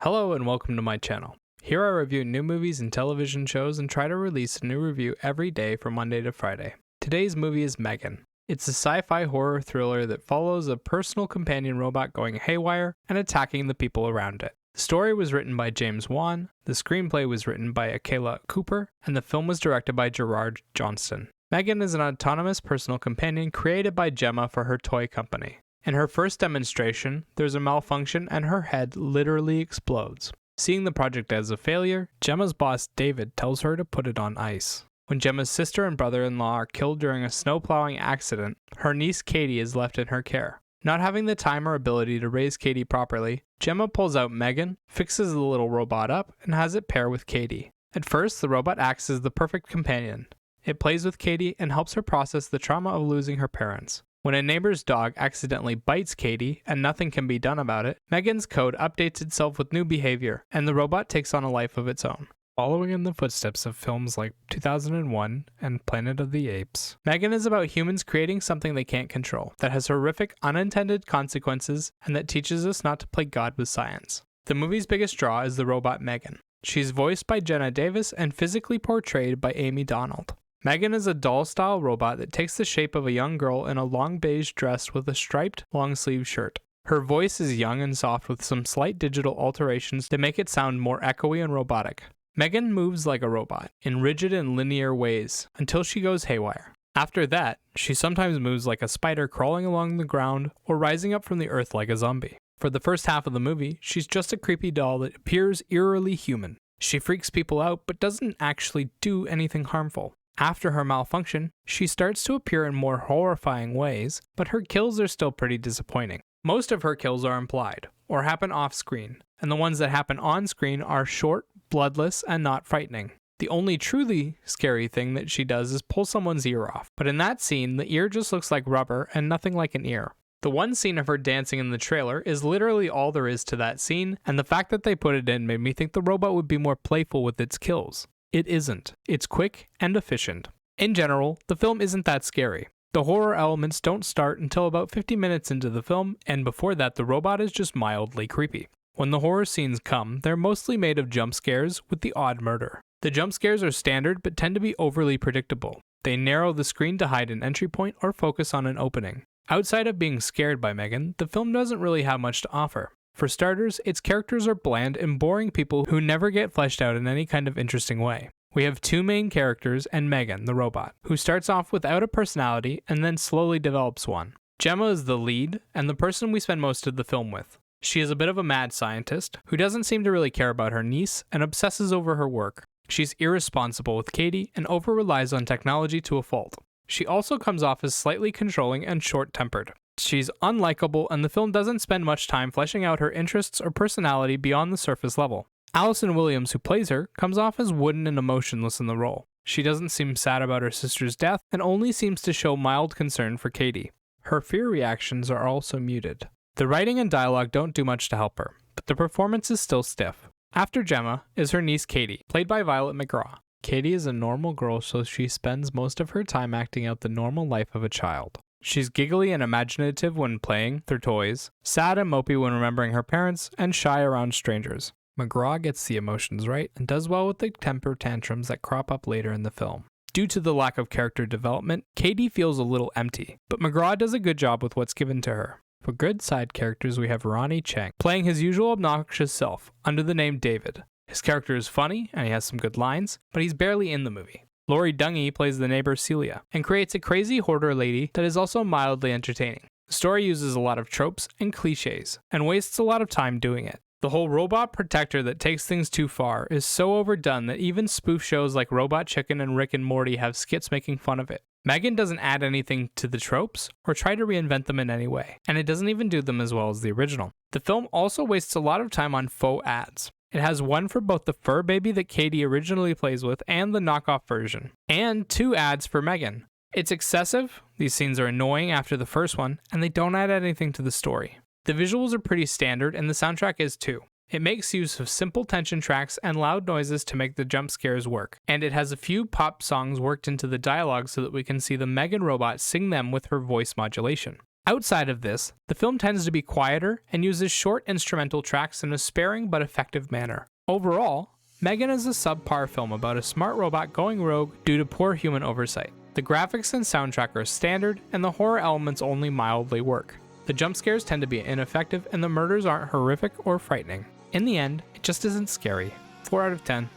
Hello and welcome to my channel. Here I review new movies and television shows and try to release a new review every day from Monday to Friday. Today's movie is M3gan. It's a sci-fi horror thriller that follows a personal companion robot going haywire and attacking the people around it. The story was written by James Wan, the screenplay was written by Akela Cooper, and the film was directed by Gerard Johnston. M3gan is an autonomous personal companion created by Gemma for her toy company. In her first demonstration, there's a malfunction and her head literally explodes. Seeing the project as a failure, Gemma's boss David tells her to put it on ice. When Gemma's sister and brother-in-law are killed during a snowplowing accident, her niece Katie is left in her care. Not having the time or ability to raise Katie properly, Gemma pulls out M3gan, fixes the little robot up, and has it pair with Katie. At first, the robot acts as the perfect companion. It plays with Katie and helps her process the trauma of losing her parents. When a neighbor's dog accidentally bites Katie and nothing can be done about it, M3gan's code updates itself with new behavior, and the robot takes on a life of its own. Following in the footsteps of films like 2001 and Planet of the Apes, M3gan is about humans creating something they can't control, that has horrific unintended consequences, and that teaches us not to play God with science. The movie's biggest draw is the robot M3gan. She's voiced by Jenna Davis and physically portrayed by Amy Donald. M3gan is a doll-style robot that takes the shape of a young girl in a long beige dress with a striped, long-sleeved shirt. Her voice is young and soft with some slight digital alterations to make it sound more echoey and robotic. M3gan moves like a robot, in rigid and linear ways, until she goes haywire. After that, she sometimes moves like a spider crawling along the ground or rising up from the earth like a zombie. For the first half of the movie, she's just a creepy doll that appears eerily human. She freaks people out but doesn't actually do anything harmful. After her malfunction, she starts to appear in more horrifying ways, but her kills are still pretty disappointing. Most of her kills are implied, or happen off-screen, and the ones that happen on-screen are short, bloodless, and not frightening. The only truly scary thing that she does is pull someone's ear off, but in that scene, the ear just looks like rubber and nothing like an ear. The one scene of her dancing in the trailer is literally all there is to that scene, and the fact that they put it in made me think the robot would be more playful with its kills. It isn't. It's quick and efficient. In general, the film isn't that scary. The horror elements don't start until about 50 minutes into the film, and before that the robot is just mildly creepy. When the horror scenes come, they're mostly made of jump scares with the odd murder. The jump scares are standard but tend to be overly predictable. They narrow the screen to hide an entry point or focus on an opening. Outside of being scared by M3gan, the film doesn't really have much to offer. For starters, its characters are bland and boring people who never get fleshed out in any kind of interesting way. We have two main characters and M3gan, the robot, who starts off without a personality and then slowly develops one. Gemma is the lead and the person we spend most of the film with. She is a bit of a mad scientist who doesn't seem to really care about her niece and obsesses over her work. She's irresponsible with Katie and over-relies on technology to a fault. She also comes off as slightly controlling and short-tempered. She's unlikable, and the film doesn't spend much time fleshing out her interests or personality beyond the surface level. Allison Williams, who plays her, comes off as wooden and emotionless in the role. She doesn't seem sad about her sister's death, and only seems to show mild concern for Katie. Her fear reactions are also muted. The writing and dialogue don't do much to help her, but the performance is still stiff. After Gemma is her niece Katie, played by Violet McGraw. Katie is a normal girl, so she spends most of her time acting out the normal life of a child. She's giggly and imaginative when playing with her toys, sad and mopey when remembering her parents, and shy around strangers. McGraw gets the emotions right and does well with the temper tantrums that crop up later in the film. Due to the lack of character development, Katie feels a little empty, but McGraw does a good job with what's given to her. For good side characters, we have Ronnie Cheng, playing his usual obnoxious self, under the name David. His character is funny, and he has some good lines, but he's barely in the movie. Laurie Dungy plays the neighbor Celia, and creates a crazy hoarder lady that is also mildly entertaining. The story uses a lot of tropes and cliches, and wastes a lot of time doing it. The whole robot protector that takes things too far is so overdone that even spoof shows like Robot Chicken and Rick and Morty have skits making fun of it. M3gan doesn't add anything to the tropes, or try to reinvent them in any way, and it doesn't even do them as well as the original. The film also wastes a lot of time on faux ads. It has one for both the fur baby that Katie originally plays with and the knockoff version, and 2 ads for M3gan. It's excessive, these scenes are annoying after the first one, and they don't add anything to the story. The visuals are pretty standard, and the soundtrack is too. It makes use of simple tension tracks and loud noises to make the jump scares work, and it has a few pop songs worked into the dialogue so that we can see the M3gan robot sing them with her voice modulation. Outside of this, the film tends to be quieter and uses short instrumental tracks in a sparing but effective manner. Overall, M3gan is a subpar film about a smart robot going rogue due to poor human oversight. The graphics and soundtrack are standard, and the horror elements only mildly work. The jump scares tend to be ineffective, and the murders aren't horrific or frightening. In the end, it just isn't scary. 4 out of 10.